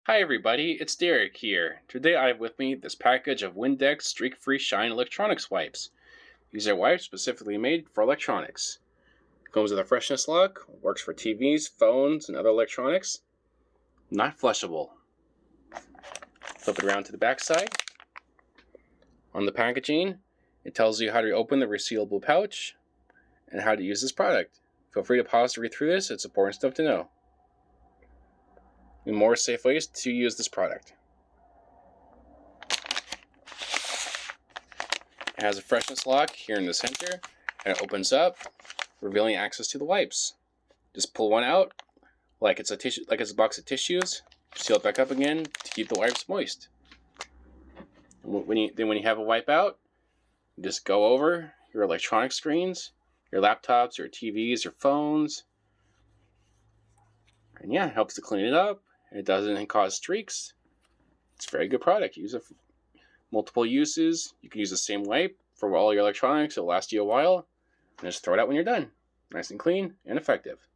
Hi everybody, it's Derek here. Today I have with me this package of Windex Streak-Free Shine Electronics Wipes. These are wipes specifically made for electronics. Comes with a freshness lock, works for TVs, phones, and other electronics. Not flushable. Flip it around to the back side. On the packaging, it tells you how to open the resealable pouch and how to use this product. Feel free to pause to read through this, it's important stuff to know. And more safe ways to use this product. It has a freshness lock here in the center, and it opens up, revealing access to the wipes. Just pull one out, like it's a box of tissues. Seal it back up again to keep the wipes moist. When you have a wipe out, just go over your electronic screens, your laptops, your TVs, your phones, and yeah, it helps to clean it up. It doesn't cause streaks. It's a very good product. Use it for multiple uses. You can use the same wipe for all your electronics. It'll last you a while. And just throw it out when you're done. Nice and clean and effective.